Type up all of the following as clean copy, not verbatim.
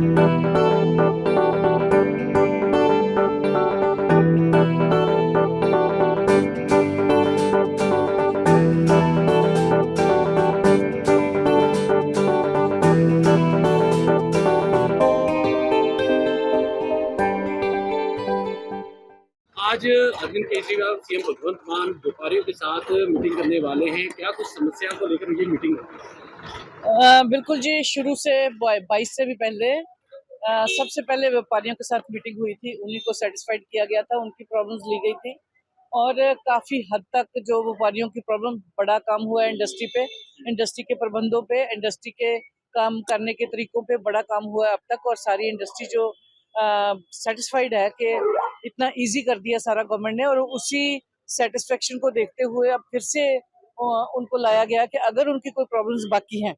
आज अरविंद केजरीवाल सीएम भगवंत मान व्यापारियों के साथ मीटिंग करने वाले हैं। क्या कुछ समस्या को लेकर ये मीटिंग होगी? बिल्कुल जी, शुरू से 22 से भी पहले सबसे पहले व्यापारियों के साथ मीटिंग हुई थी। उन्हीं को सेटिस्फाइड किया गया था, उनकी प्रॉब्लम्स ली गई थी और काफी हद तक जो व्यापारियों की प्रॉब्लम, बड़ा काम हुआ है इंडस्ट्री पे, इंडस्ट्री के प्रबंधों पे, इंडस्ट्री के काम करने के तरीकों पे बड़ा काम हुआ है अब तक। और सारी इंडस्ट्री जो सेटिस्फाइड है कि इतना इजी कर दिया सारा गवर्नमेंट ने, और उसी सेटिस्फेक्शन को देखते हुए अब फिर से उनको लाया गया कि अगर उनकी कोई प्रॉब्लम्स बाकी हैं,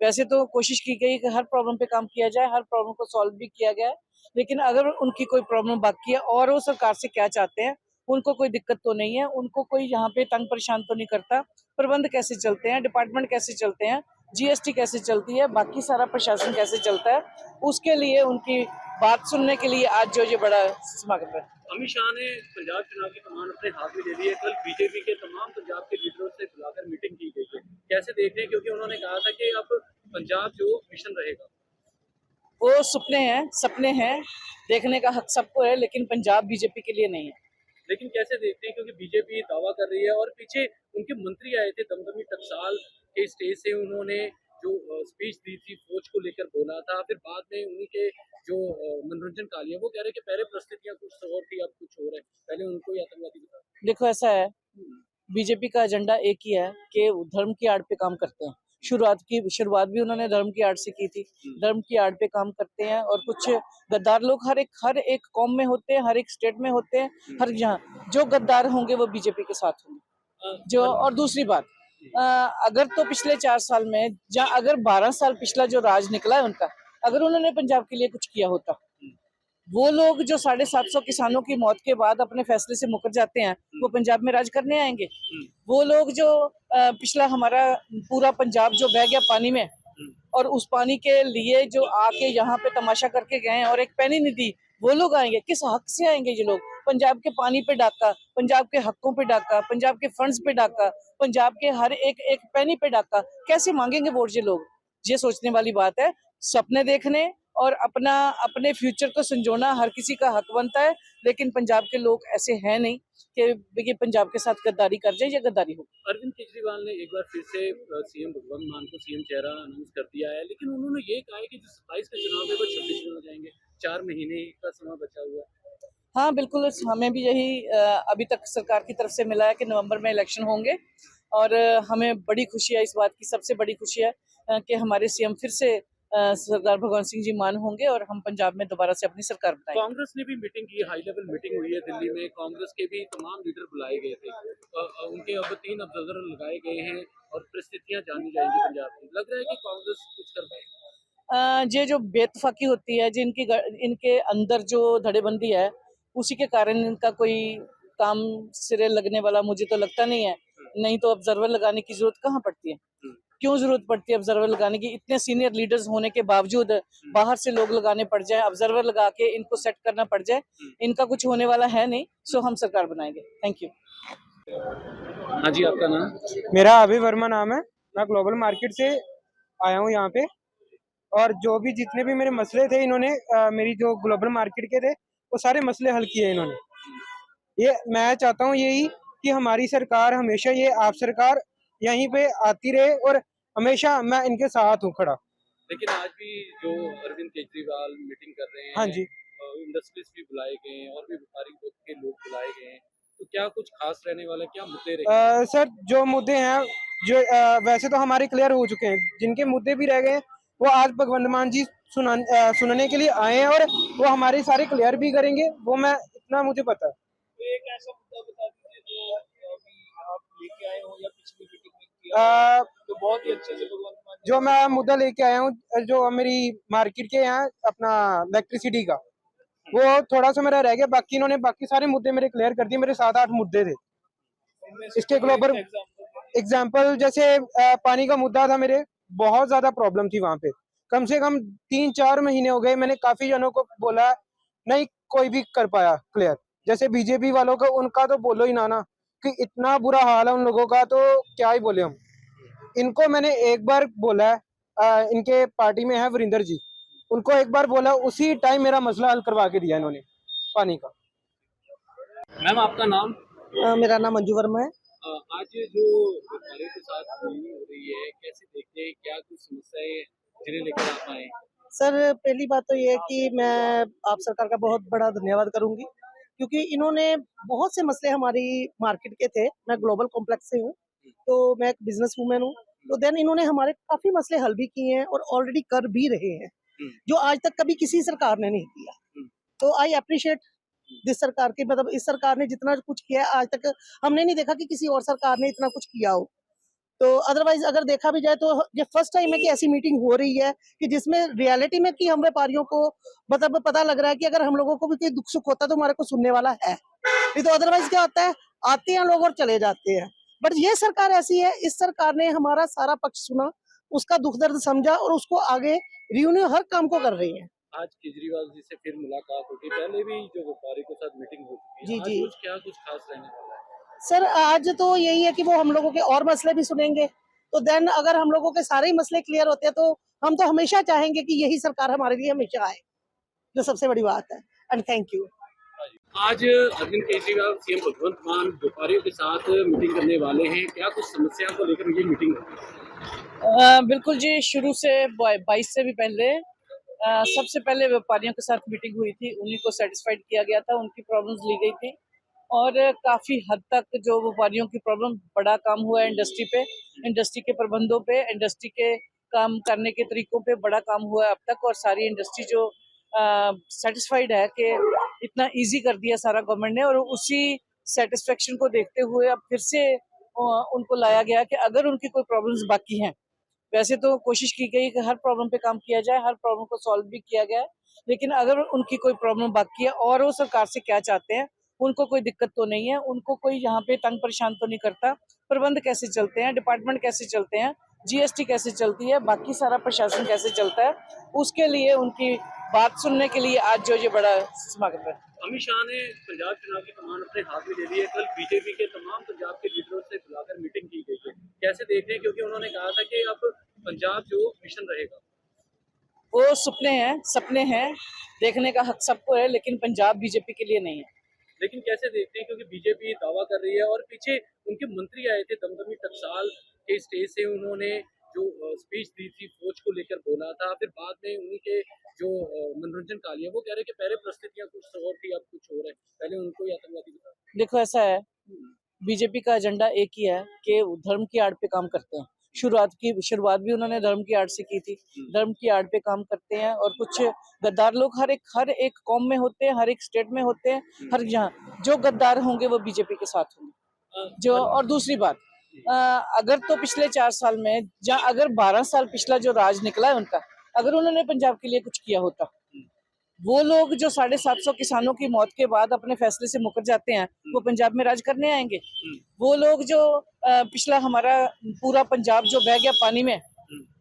वैसे तो कोशिश की गई कि हर प्रॉब्लम पे काम किया जाए, हर प्रॉब्लम को सॉल्व भी किया गया है, लेकिन अगर उनकी कोई प्रॉब्लम बाकी है और वो सरकार से क्या चाहते हैं, उनको कोई दिक्कत तो नहीं है, उनको कोई यहाँ पे तंग परेशान तो नहीं करता, प्रबंध कैसे चलते हैं, डिपार्टमेंट कैसे चलते हैं, जीएसटी कैसे चलती है, बाकी सारा प्रशासन कैसे चलता है, उसके लिए उनकी बात सुनने के लिए आज जो ये बड़ा समागम है। अमित शाह ने पंजाब चुनाव की कमान अपने हाथ में ले ली है। कल बीजेपी के तमाम पंजाब के लीडरों से बुलाकर मीटिंग की गई है। कैसे देख रहे हैं, क्योंकि उन्होंने कहा था कि अब पंजाब जो मिशन रहेगा। वो सपने हैं, देखने का हक सबको है, लेकिन पंजाब बीजेपी के लिए नहीं है। लेकिन कैसे देखते हैं, क्योंकि बीजेपी दावा कर रही है और पीछे उनके मंत्री आए थे दमदमी टकसाल के स्टेज से, उन्होंने जो स्पीच दी थी फौज को लेकर बोला था, फिर बाद में उन्हीं के जो मनोरंजन कालिया वो कह रहे कि पहले परिस्थितियां कुछ और थी, अब कुछ और है, पहले उनको ही आतंकवादी बता। देखो ऐसा है, बीजेपी का एजेंडा एक ही है कि धर्म की आड़ पे काम करते हैं। शुरुआत भी उन्होंने धर्म की आड़ से की थी, धर्म की आड़ पे काम करते हैं। और कुछ गद्दार लोग हर एक कौम में होते हैं, हर एक स्टेट में होते हैं, हर जहाँ जो गद्दार होंगे वो बीजेपी के साथ होंगे। जो और दूसरी बात, अगर तो पिछले 4 साल में, अगर 12 साल पिछला जो राज निकला है उनका, अगर उन्होंने पंजाब के लिए कुछ किया होता, वो लोग जो 750 किसानों की मौत के बाद अपने फैसले से मुकर जाते हैं, वो पंजाब में राज करने आएंगे। वो लोग जो पिछला हमारा पूरा पंजाब जो बह गया पानी में, और उस पानी के लिए जो आके यहाँ पे तमाशा करके गए हैं और एक पैनी नहीं दी, वो लोग आएंगे? किस हक से आएंगे ये लोग? पंजाब के पानी पे डाका, पंजाब के हकों पे डाका, पंजाब के फंड्स पे डाका, पंजाब के हर एक पैनी पे डाका, कैसे मांगेंगे वोट ये लोग? ये सोचने वाली बात है। सपने देखने और अपने फ्यूचर को संजोना हर किसी का हक बनता है, लेकिन पंजाब के लोग ऐसे हैं नहीं कि ये पंजाब के साथ गद्दारी कर जाए या गद्दारी हो। अरविंद केजरीवाल ने एक बार फिर से सीएम भगवंत मान को सीएम चेहरा अनाउंस कर दिया है, लेकिन उन्होंने ये कहा है कि जो 27 का चुनाव है वो 26 में हो जाएंगे, 4 महीने का समय बचा हुआ है। हाँ बिल्कुल, हमें भी यही अभी तक सरकार की तरफ से मिला है कि नवंबर में इलेक्शन होंगे, और हमें बड़ी खुशी है इस बात की, सबसे बड़ी खुशी है कि हमारे सीएम फिर से सरदार भगवंत सिंह जी मान होंगे और हम पंजाब में दोबारा से अपनी सरकार बनाएंगे। कांग्रेस ने भी मीटिंग की, हाई लेवल मीटिंग हुई है दिल्ली में, कांग्रेस के भी तमाम लीडर बुलाए गए थे। उनके अब 3 ऑब्जर्वर लगाए गए हैं और परिस्थितियां जानी जाएंगी पंजाब की। लग रहा है कि कांग्रेस कुछ कर पाएगी। ये जो बेतफाकी होती है, जिनकी इनके अंदर जो धड़ेबंदी है, उसी के कारण इनका कोई काम सिरे लगने वाला मुझे तो लगता नहीं है। नहीं तो ऑब्जर्वर लगाने की जरूरत कहाँ पड़ती है? क्यों जरूरत पड़ती है ऑब्जर्वर लगाने की? इतने सीनियर लीडर्स होने के बावजूद बाहर से लोग लगाने पड़ जाए, ऑब्जर्वर लगा के इनको सेट करना पड़ जाए, इनका कुछ होने वाला है नहीं। सो हम सरकार बनाएंगे। Thank you. हाँ जी, आपका नाम? मेरा अभय वर्मा नाम है। मैं ग्लोबल मार्केट से आया हूँ यहाँ पे, और जो भी जितने भी मेरे मसले थे, इन्होंने मेरी जो ग्लोबल मार्केट के थे वो सारे मसले हल किए इन्होंने। ये मैं चाहता हूँ यही कि हमारी सरकार हमेशा, ये आप सरकार यहीं पे आती रहे और हमेशा मैं इनके साथ हूँ खड़ा। लेकिन आज भी जो अरविंद केजरीवाल मीटिंग कर रहे हैं, हाँ जी, इंडस्ट्रीज भी बुलाए गए हैं और भी व्यापारी वर्ग के लोग बुलाए गए हैं, तो क्या कुछ खास रहने वाला, क्या मुद्दे रहे? सर जो मुद्दे हैं, जो वैसे तो हमारे क्लियर हो चुके हैं, जिनके मुद्दे भी रह गए वो आज भगवंत मान जी सुनने के लिए आए हैं, और वो हमारे सारे क्लियर भी करेंगे, वो मैं इतना मुझे पता है। तो एक ऐसा मुद्दा बता दीजिए जो अभी आप लेके आए हो या पिछली मीटिंग में किया तो बहुत ही अच्छे से भगवंत मान जो मैं मुद्दा लेके आया हूँ, जो मेरी मार्केट के यहाँ अपना इलेक्ट्रिसिटी का, वो थोड़ा सा मेरा रह गया, बाकी इन्होंने बाकी सारे मुद्दे मेरे क्लियर कर दिए। मेरे 7-8 मुद्दे थे इसके ग्लोबल एग्जाम्पल, जैसे पानी का मुद्दा था, मेरे बहुत ज्यादा प्रॉब्लम थी वहां पे, कम से कम 3-4 महीने हो गए, मैंने काफी जनों को बोला, नहीं कोई भी कर पाया क्लियर। जैसे बीजेपी वालों को, उनका तो बोलो ही ना कि इतना बुरा हाल है उन लोगों का, तो क्या ही बोले हम। इनको मैंने एक बार बोला है, इनके पार्टी में है वरिंदर जी, उनको एक बार बोला, उसी टाइम मेरा मसला हल करवा के दिया इन्होंने पानी का। मैम आपका नाम? मेरा नाम मंजू वर्मा है। आज जो व्यापारियों के साथ मीटिंग हो रही है, कैसे देखते हैं, क्या कुछ समस्याएं जिन्हें लेकर आप आए? सर पहली बात तो ये है कि मैं आप सरकार का बहुत बड़ा धन्यवाद करूंगी, क्योंकि इन्होंने बहुत से मसले हमारी मार्केट के थे। मैं ग्लोबल कॉम्प्लेक्स से हूँ, तो मैं एक बिजनेस वूमेन हूँ। तो देन इन्होंने हमारे काफी मसले हल भी किए हैं और ऑलरेडी कर भी रहे हैं, जो आज तक कभी किसी सरकार ने नहीं किया। तो आई अप्रिशिएट दिस सरकार की, मतलब इस सरकार ने जितना कुछ किया है आज तक हमने नहीं देखा कि किसी और सरकार ने इतना कुछ किया हो। तो अदरवाइज अगर देखा भी जाए तो ये फर्स्ट टाइम है कि ऐसी मीटिंग हो रही है कि जिसमें रियलिटी में कि हम व्यापारियों को मतलब पता लग रहा है कि अगर हम लोगों को भी कोई दुख सुख होता है तो हमारे को सुनने वाला है। नहीं तो अदरवाइज क्या होता है, आते हैं लोग और चले जाते हैं। बट ये सरकार ऐसी है, इस सरकार ने हमारा सारा पक्ष सुना, उसका दुख दर्द समझा और उसको आगे रिन्यू हर काम को कर रही है। आज केजरीवाल जी से फिर मुलाकात होगी, पहले भी जो व्यापारियों के साथ मीटिंग हो चुकी है, जी आज जी क्या कुछ खास रहने वाला है? सर, आज तो यही है कि वो हम लोगों के और मसले भी सुनेंगे। तो देन अगर हम लोगों के सारे ही मसले क्लियर होते हैं तो हम तो हमेशा चाहेंगे कि यही सरकार हमारे लिए हमेशा आए, जो सबसे बड़ी बात है। And thank you. आज अरविंद केजरीवाल सीएम भगवंत मान व्यापारियों के साथ मीटिंग करने वाले हैं, क्या कुछ समस्या को लेकर ये मीटिंग होगी? बिल्कुल जी, शुरू से 22 से भी पहले सबसे पहले व्यापारियों के साथ मीटिंग हुई थी, उन्हीं को सेटिस्फाइड किया गया था, उनकी प्रॉब्लम्स ली गई थी और काफी हद तक जो व्यापारियों की प्रॉब्लम, बड़ा काम हुआ है इंडस्ट्री पे, इंडस्ट्री के प्रबंधों पे, इंडस्ट्री के काम करने के तरीकों पे बड़ा काम हुआ है अब तक। और सारी इंडस्ट्री जो सेटिस्फाइड है कि इतना इजी कर दिया सारा गवर्नमेंट ने, और उसी सेटिस्फेक्शन को देखते हुए अब फिर से उनको लाया गया कि अगर उनकी कोई प्रॉब्लम्स बाकी हैं, वैसे तो कोशिश की गई कि हर प्रॉब्लम पे काम किया जाए, हर प्रॉब्लम को सॉल्व भी किया गया है, लेकिन अगर उनकी कोई प्रॉब्लम बाकी है और वो सरकार से क्या चाहते हैं, उनको कोई दिक्कत तो नहीं है, उनको कोई यहाँ पे तंग परेशान तो नहीं करता, प्रबंध कैसे चलते हैं, डिपार्टमेंट कैसे चलते हैं, जीएसटी कैसे चलती है, बाकी सारा प्रशासन कैसे चलता है, उसके लिए उनकी बात सुनने के लिए आज जो ये बड़ा समागम है। अमित शाह ने पंजाब चुनाव की कमान अपने हाथ में ले ली है, कल बीजेपी के तमाम पंजाब के लीडरों से बुलाकर मीटिंग की गई है, कैसे देख रहे हैं? क्योंकि उन्होंने कहा था कि अब पंजाब जो मिशन रहेगा। वो सपने हैं, देखने का हक सबको है, लेकिन पंजाब बीजेपी के लिए नहीं है। लेकिन कैसे देखते हैं, क्योंकि बीजेपी दावा कर रही है और पीछे उनके मंत्री आए थे दमदमी टकसाल के स्टेज से, उन्होंने जो स्पीच दी थी फौज को लेकर बोला था, फिर बाद में उन्हीं के जो मनोरंजन कालिया, वो कह रहे कि पहले परिस्थितियां कुछ और थी, अब कुछ और है, पहले उनको ही आतंकवादी बता। देखो ऐसा है, बीजेपी का एजेंडा एक ही है कि धर्म की आड़ पे काम करते हैं। शुरुआत भी उन्होंने धर्म की आड़ से की थी, धर्म की आड़ पे काम करते हैं। और कुछ गद्दार लोग हर एक कौम में होते हैं, हर एक स्टेट में होते हैं, हर जहाँ जो गद्दार होंगे वो बीजेपी के साथ होंगे। जो और दूसरी बात, अगर तो पिछले 4 साल में, जहाँ अगर 12 साल पिछला जो राज निकला है उनका, अगर उन्होंने पंजाब के लिए कुछ किया होता, वो लोग जो 750 किसानों की मौत के बाद अपने फैसले से मुकर जाते हैं, वो पंजाब में राज करने आएंगे? वो लोग जो पिछला हमारा पूरा पंजाब जो बह गया पानी में,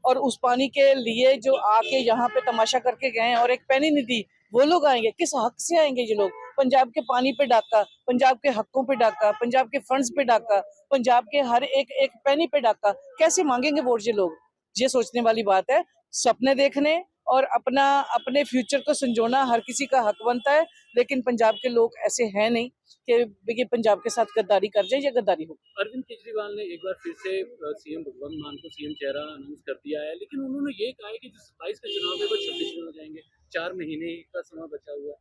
और उस पानी के लिए जो आके यहाँ पे तमाशा करके गए हैं और एक पैनी नहीं दी, वो लोग आएंगे? किस हक से आएंगे ये लोग? पंजाब के पानी पे डाका, पंजाब के हकों पे डाका, पंजाब के फंड्स पे डाका, पंजाब के हर एक पैनी पे डाका, कैसे मांगेंगे वोट ये लोग? ये सोचने वाली बात है। सपने देखने और अपने फ्यूचर को संजोना हर किसी का हक बनता है, लेकिन पंजाब के लोग ऐसे हैं नहीं कि पंजाब के साथ गद्दारी कर जाए या गद्दारी हो। अरविंद केजरीवाल ने एक बार फिर से सीएम भगवंत मान को सीएम चेहरा अनाउंस कर दिया है, लेकिन उन्होंने ये कहा है कि जो 27 का चुनाव है वो 26 में हो जाएंगे, 4 महीने का समय बचा हुआ है।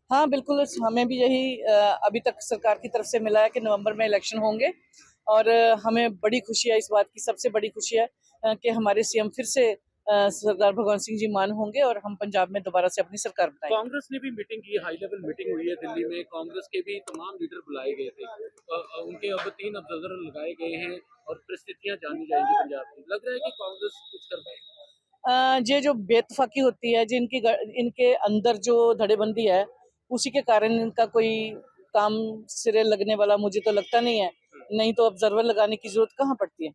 हाँ बिल्कुल, हमें भी यही अभी तक सरकार की तरफ से मिला है कि नवंबर में इलेक्शन होंगे, और हमें बड़ी खुशी है इस बात की, सबसे बड़ी खुशी है कि हमारे सीएम फिर से सरदार भगवंत सिंह जी मान होंगे और हम पंजाब में दोबारा से अपनी सरकार बनाएंगे। कांग्रेस ने भी मीटिंग की, हाई लेवल मीटिंग हुई है दिल्ली में, कांग्रेस के भी तमाम लीडर बुलाए गए थे, उनके अब 3 ऑब्जर्वर लगाए गए हैं और परिस्थितियां जानी जाएंगी पंजाब की। लग रहा है कि कांग्रेस कुछ कर पाएगी? ये जो बेतफाकी होती है, जिनकी इनके अंदर जो धड़ेबंदी है, उसी के कारण इनका कोई काम सिरे लगने वाला मुझे तो लगता नहीं है, नहीं तो ऑब्जर्वर लगाने की जरूरत कहाँ पड़ती है।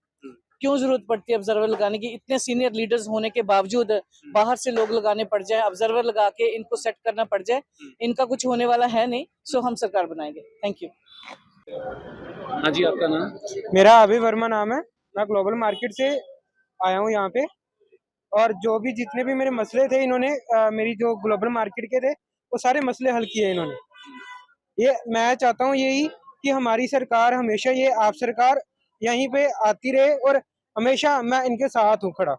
क्यों जरूरत पड़ती है ऑब्जर्वर लगाने की? इतने सीनियर लीडर्स होने के बावजूद बाहर से लोग लगाने पड़ जाए, ऑब्जर्वर लगा के इनको सेट करना पड़ जाए, इनका कुछ होने वाला है नहीं। सो हम सरकार बनाएंगे। Thank you. हाँ जी, आपका नाम? मेरा अभय वर्मा नाम है। मैं ग्लोबल मार्केट से आया हूँ यहाँ पे, और जो भी जितने भी मेरे मसले थे इन्होंने मेरी जो ग्लोबल मार्केट के थे वो सारे मसले हल किए इन्होंने। ये मैं चाहता हूँ यही कि हमारी सरकार हमेशा, ये आप सरकार यहीं पे आती रहे, और हमेशा मैं इनके साथ हूँ खड़ा।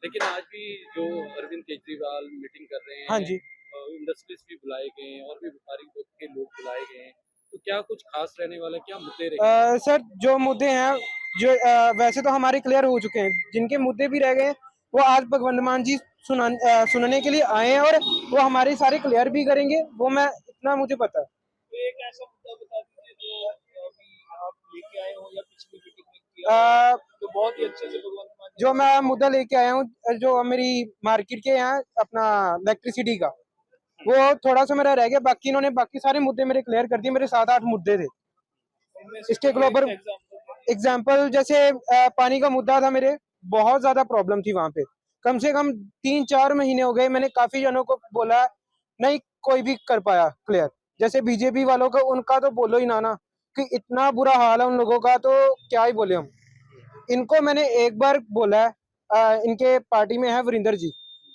लेकिन आज भी जो अरविंद केजरीवाल मीटिंग कर रहे हैं, हाँ जी। इंडस्ट्रीज भी बुलाए गए हैं और भी व्यापारी वर्ग के लोग बुलाए गए हैं, तो क्या कुछ खास रहने वाला है? क्या मुद्दे रहेंगे? सर, जो मुद्दे हैं, जो वैसे तो हमारे क्लियर हो चुके हैं, जिनके मुद्दे भी रह गए हैं, वो आज भगवंत मान जी सुनने के लिए आए हैं, और वो हमारे सारे क्लियर भी करेंगे, वो मैं इतना मुझे पता है। तो एक ऐसा मुद्दा बता दीजिए जो अभी आप लेके आए हो या पिछली मीटिंग में किया हो, तो बहुत ही अच्छे से भगवंत मान जी जो मैं मुद्दा लेके आया हूँ, जो मेरी मार्केट के यहाँ अपना इलेक्ट्रिसिटी का, वो थोड़ा सा मेरा रह गया। बाकी इन्होंने बाकी सारे मुद्दे मेरे क्लियर कर दिए। मेरे 7-8 मुद्दे थे इसके ग्लोबल एग्जाम्पल। जैसे पानी का मुद्दा था, मेरे बहुत ज्यादा प्रॉब्लम थी वहां पे। कम से कम 3-4 महीने हो गए, मैंने काफी जनों को बोला, नहीं कोई भी कर पाया क्लियर। जैसे बीजेपी वालों का, उनका तो बोलो ही ना कि इतना बुरा हाल है उन लोगों का, तो क्या ही बोले हम। इनको मैंने एक बार बोला, इनके पार्टी में है वरिंदर जी,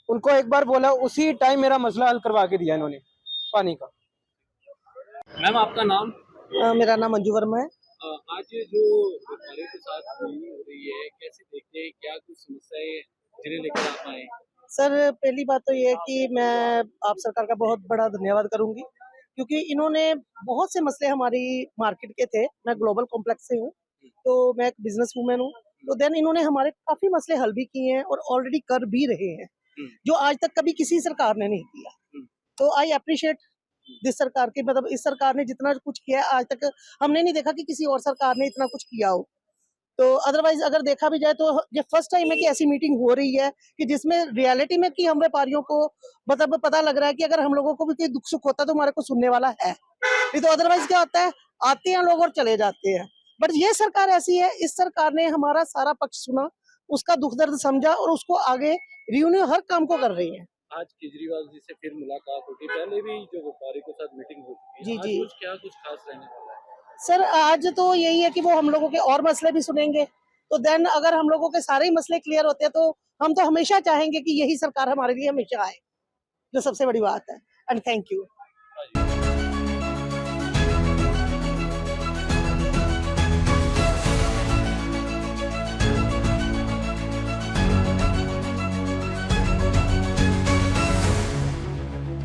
उनको एक बार बोला, उसी टाइम मेरा मसला हल करवा के दिया इन्होंने पानी का। मैम, आपका नाम? मेरा नाम मंजू वर्मा है। आज जो व्यापारियों के साथ मीटिंग हो रही है, कैसे देखते हैं? क्या कुछ समस्याएं जिन्हें लेकर आप आए? सर, पहली बात तो ये है कि मैं आप सरकार का बहुत बड़ा धन्यवाद करूंगी, क्योंकि इन्होंने बहुत से मसले हमारी मार्केट के थे। मैं ग्लोबल कॉम्प्लेक्स से हूँ, तो मैं एक बिजनेस वूमेन हूँ। तो देन इन्होंने हमारे काफी मसले हल भी किए हैं और ऑलरेडी कर भी रहे हैं, जो आज तक कभी किसी सरकार ने नहीं किया। तो आई अप्रिशिएट दिस सरकार की, मतलब इस सरकार ने जितना कुछ किया है आज तक हमने नहीं देखा कि किसी और सरकार ने इतना कुछ किया हो। तो अदरवाइज अगर देखा भी जाए तो ये फर्स्ट टाइम है कि ऐसी मीटिंग हो रही है कि जिसमें रियलिटी में कि हम व्यापारियों को मतलब पता लग रहा है कि अगर हम लोगों को भी कोई दुख सुख होता है तो हमारे को सुनने वाला है। नहीं तो अदरवाइज क्या होता है, आते हैं लोग और चले जाते हैं। बट ये सरकार ऐसी है, इस सरकार ने हमारा सारा पक्ष सुना, उसका दुख दर्द समझा और उसको आगे रियून्यू हर काम को कर रही है। आज केजरीवाल जी से फिर मुलाकात होगी, पहले भी जो व्यापारी के साथ मीटिंग हो चुकी है, जी आज जी क्या कुछ खास रहने वाला है? सर, आज तो यही है कि वो हम लोगों के और मसले भी सुनेंगे। तो देन अगर हम लोगों के सारे ही मसले क्लियर होते हैं तो हम तो हमेशा चाहेंगे कि यही सरकार हमारे लिए हमेशा आए, जो सबसे बड़ी बात है। And thank you.